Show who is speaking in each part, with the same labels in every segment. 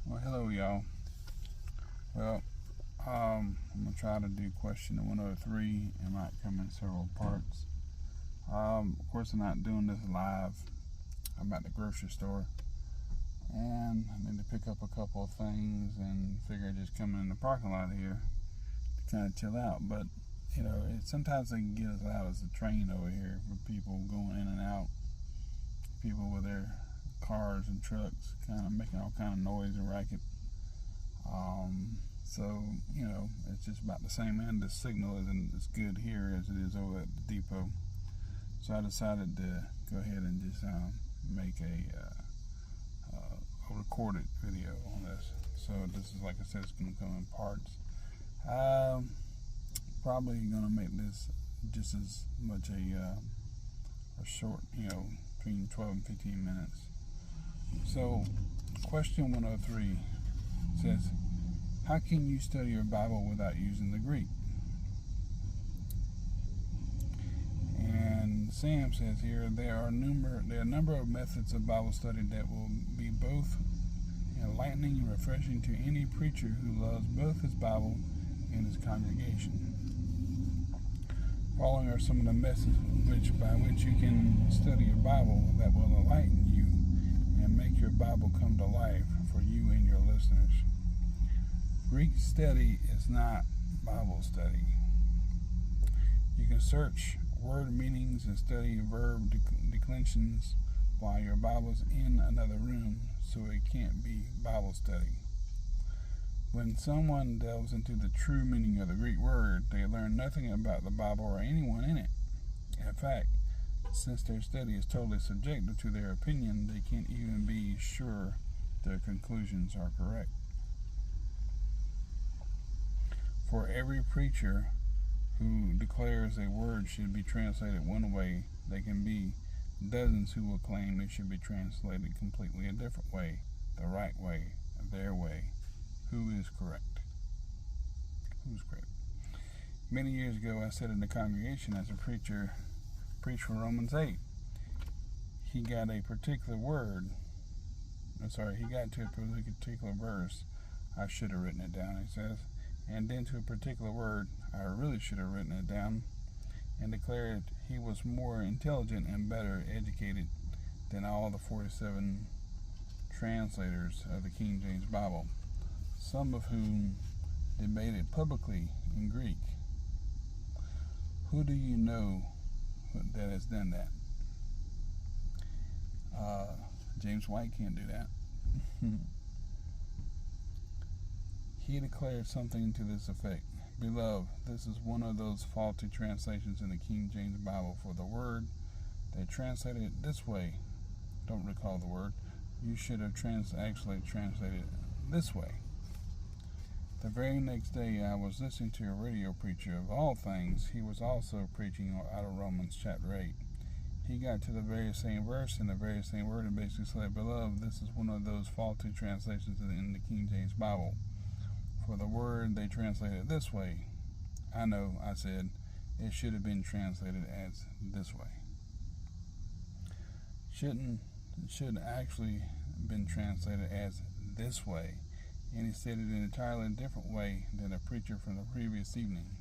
Speaker 1: Well, hello, y'all. Well, I'm gonna try to do question 103. It might come in several parts. Of course, I'm not doing this live. I'm at the grocery store, and I need to pick up a couple of things, and figure just coming in the parking lot here to kind of chill out. But sometimes they can get as loud as a train over here with people going in and out, people with their cars and trucks, kind of making all kind of noise and racket. So, it's just about the same end. The signal isn't as good here as it is over at the depot. So I decided to go ahead and just make a recorded video on this. So this is, like I said, it's going to come in parts. Probably going to make this just as much a short, between 12 and 15 minutes. So, question 103 says, how can you study your Bible without using the Greek? And Sam says here, there are a number of methods of Bible study that will be both enlightening and refreshing to any preacher who loves both his Bible and his congregation. Following are some of the methods by which you can study your Bible that will enlighten you and make your Bible come to life for you and your listeners. Greek study is not Bible study. You can search word meanings and study verb declensions while your Bible's in another room, so it can't be Bible study. When someone delves into the true meaning of the Greek word, they learn nothing about the Bible or anyone in it. In fact, since their study is totally subjective to their opinion, they can't even be sure their conclusions are correct. For every preacher who declares a word should be translated one way, there can be dozens who will claim it should be translated completely a different way, the right way, their way. Who is correct? Who's correct? Many years ago, I sat in the congregation as a preacher preached from Romans 8. He got to a particular verse. I should have written it down, he says. And then to a particular word, I really should have written it down, and declared he was more intelligent and better educated than all the 47 translators of the King James Bible, some of whom debated publicly in Greek. Who do you know that has done that? James White can't do that. He declared something to this effect: Beloved, this is one of those faulty translations in the King James Bible. For the word, they translated it this way. Don't recall the word. You should have actually translated it this way. The very next day, I was listening to a radio preacher. Of all things, he was also preaching out of Romans chapter 8. He got to the very same verse and the very same word and basically said, Beloved, this is one of those faulty translations in the King James Bible. For the word, they translated it this way. I know, I said, it should have been translated as this way. Should actually been translated as this way. And he said it in an entirely different way than a preacher from the previous evening.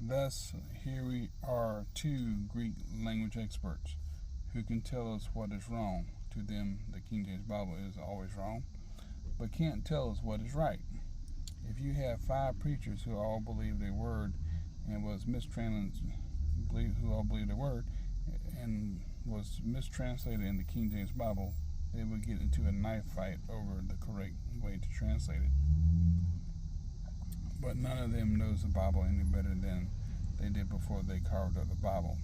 Speaker 1: Thus, here we are two Greek language experts who can tell us what is wrong. To them, the King James Bible is always wrong, but can't tell us what is right. If you have 5 preachers who all believe their word and was mistranslated in the King James Bible, they would get into a knife fight over the correct way to translate it. But none of them knows the Bible any better than they did before they carved up the Bible.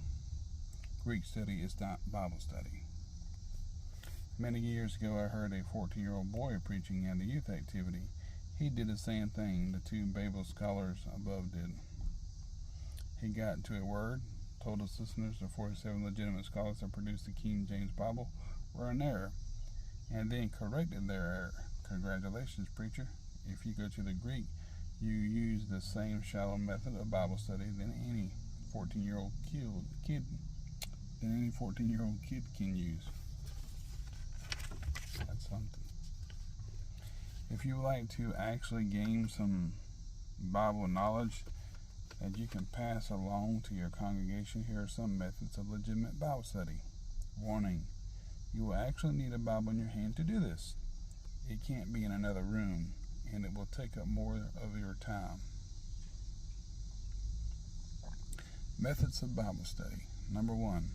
Speaker 1: Greek study is not Bible study. Many years ago, I heard a 14-year-old boy preaching at a youth activity. He did the same thing the 2 Bible scholars above did. He got to a word, told his listeners the 47 legitimate scholars that produced the King James Bible were in error, and then corrected their error. Congratulations, preacher. If you go to the Greek, you use the same shallow method of Bible study than any 14-year-old kid can use. That's something. If you would like to actually gain some Bible knowledge that you can pass along to your congregation, here are some methods of legitimate Bible study. Warning: you will actually need a Bible in your hand to do this. It can't be in another room, and it will take up more of your time. Methods of Bible study. Number 1,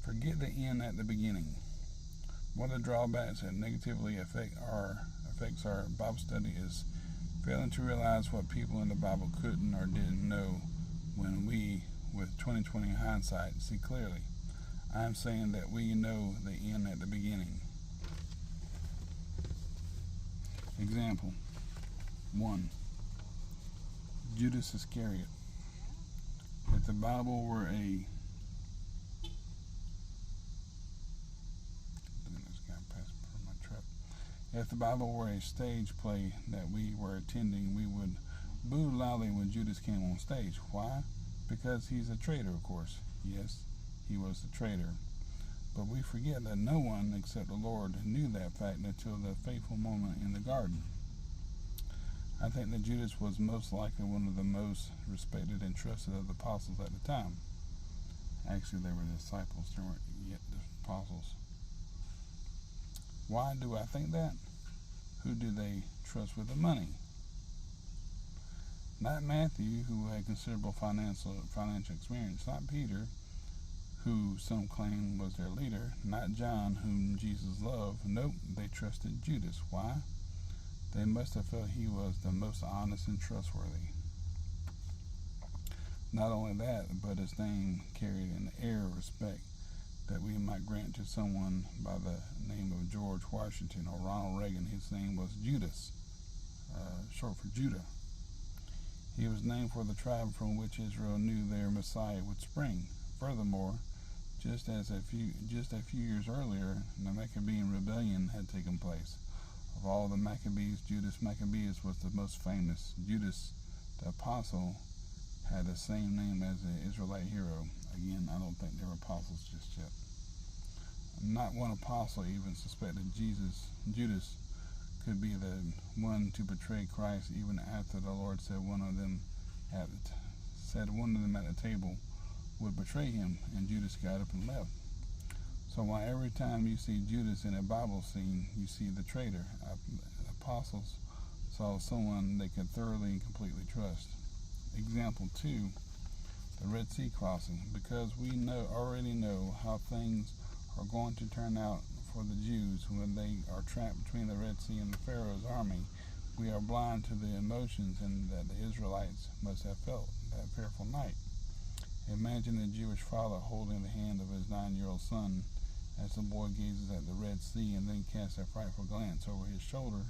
Speaker 1: forget the end at the beginning. One of the drawbacks that negatively affects our Bible study is failing to realize what people in the Bible couldn't or didn't know when we, with 2020 hindsight, see clearly. I am saying that we know the end at the beginning. Example 1. Judas Iscariot. If the Bible were a stage play that we were attending, we would boo loudly when Judas came on stage. Why? Because he's a traitor, of course. Yes, he was a traitor. But we forget that no one except the Lord knew that fact until the fateful moment in the garden. I think that Judas was most likely one of the most respected and trusted of the apostles at the time. Actually, they were disciples, they weren't yet the apostles. Why do I think that? Who do they trust with the money? Not Matthew, who had considerable financial experience. Not Peter, who some claim was their leader. Not John, whom Jesus loved. Nope, they trusted Judas. Why? They must have felt he was the most honest and trustworthy. Not only that, but his name carried an air of respect that we might grant to someone by the name of George Washington or Ronald Reagan. His name was Judas, short for Judah. He was named for the tribe from which Israel knew their Messiah would spring. Furthermore, just a few years earlier, the Maccabean rebellion had taken place. Of all the Maccabees, Judas Maccabeus was the most famous. Judas, the apostle, had the same name as the Israelite hero. Again, I don't think they were apostles just yet. Not one apostle even suspected Judas could be the one to betray Christ, even after the Lord said one of them at the table would betray him, and Judas got up and left. So while every time you see Judas in a Bible scene, you see the traitor. Apostles saw someone they could thoroughly and completely trust. Example 2, the Red Sea crossing. Because we already know how things are going to turn out for the Jews when they are trapped between the Red Sea and the Pharaoh's army, we are blind to the emotions and that the Israelites must have felt that fearful night. Imagine a Jewish father holding the hand of his 9-year-old son as the boy gazes at the Red Sea and then casts a frightful glance over his shoulder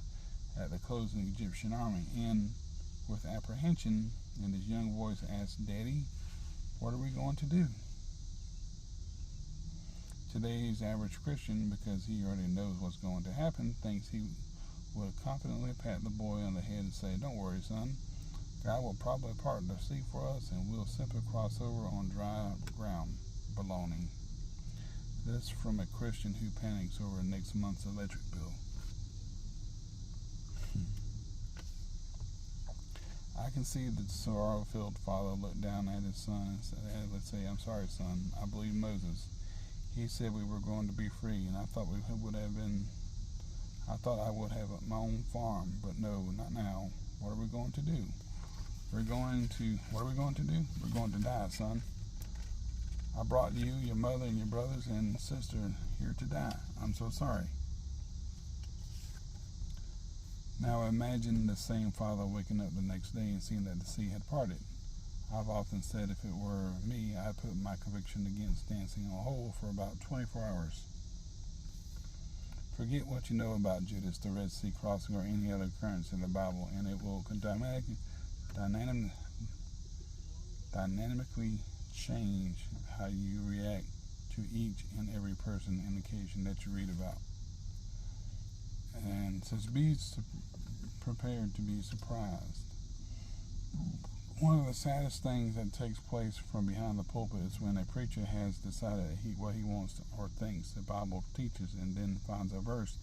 Speaker 1: at the closing Egyptian army, and with apprehension in his young voice asks, "Daddy, what are we going to do?" Today's average Christian, because he already knows what's going to happen, thinks he would confidently pat the boy on the head and say, "Don't worry, son. God will probably part the sea for us and we'll simply cross over on dry ground." Baloney. This from a Christian who panics over next month's electric bill. I can see the sorrow-filled father look down at his son and say, "I'm sorry, son. I believe Moses. He said we were going to be free, and I thought I would have my own farm, but no, not now. What are we going to do? What are we going to do? We're going to die, son. I brought you, your mother, and your brothers and sister here to die. I'm so sorry." Now imagine the same father waking up the next day and seeing that the sea had parted. I've often said if it were me, I'd put my conviction against dancing on hold for about 24 hours. Forget what you know about Judas, the Red Sea crossing, or any other occurrence in the Bible, and it will dynamically change how you react to each and every person and occasion that you read about. And says, be prepared to be surprised. One of the saddest things that takes place from behind the pulpit is when a preacher has decided what he wants or thinks the Bible teaches, and then finds a verse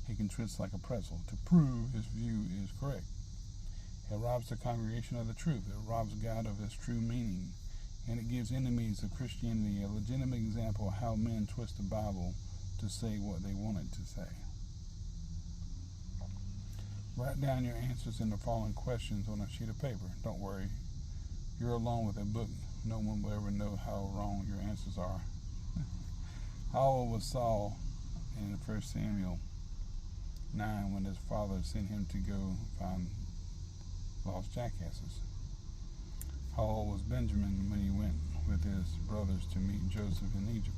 Speaker 1: he can twist like a pretzel to prove his view is correct. It robs the congregation of the truth. It robs God of his true meaning. And it gives enemies of Christianity a legitimate example of how men twist the Bible to say what they want it to say. Write down your answers in the following questions on a sheet of paper. Don't worry, you're alone with a book. No one will ever know how wrong your answers are. How old was Saul in 1 Samuel 9 when his father sent him to go find lost jackasses? How old was Benjamin when he went with his brothers to meet Joseph in Egypt?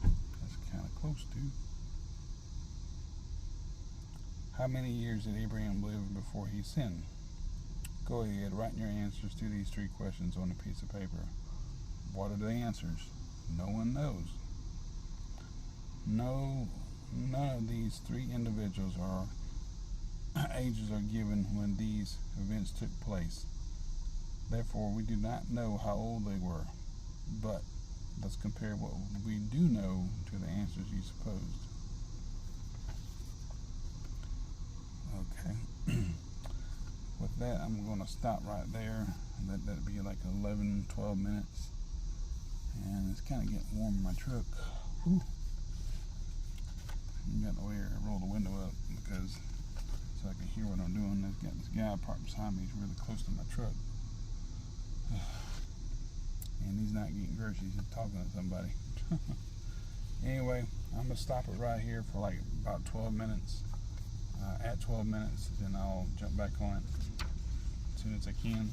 Speaker 1: That's kind of close, dude. How many years did Abraham live before he sinned? Go ahead, write your answers to these 3 questions on a piece of paper. What are the answers? No one knows. No, none of these 3 individuals are ages are given when these events took place. Therefore, we do not know how old they were. But let's compare what we do know to the answers you supposed. Okay. With that, I'm going to stop right there. Let that be like 11, 12 minutes. And it's kind of getting warm in my truck. Whew. I got no air. I roll the window up because so I can hear what I'm doing. I've got this guy parked beside me. He's really close to my truck. And he's not getting groceries. He's talking to somebody. Anyway, I'm going to stop it right here for like about 12 minutes. At 12 minutes, then I'll jump back on it as soon as I can.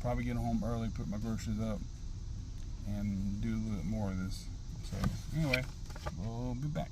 Speaker 1: Probably get home early, put my groceries up, and do a little bit more of this. So anyway, we'll be back.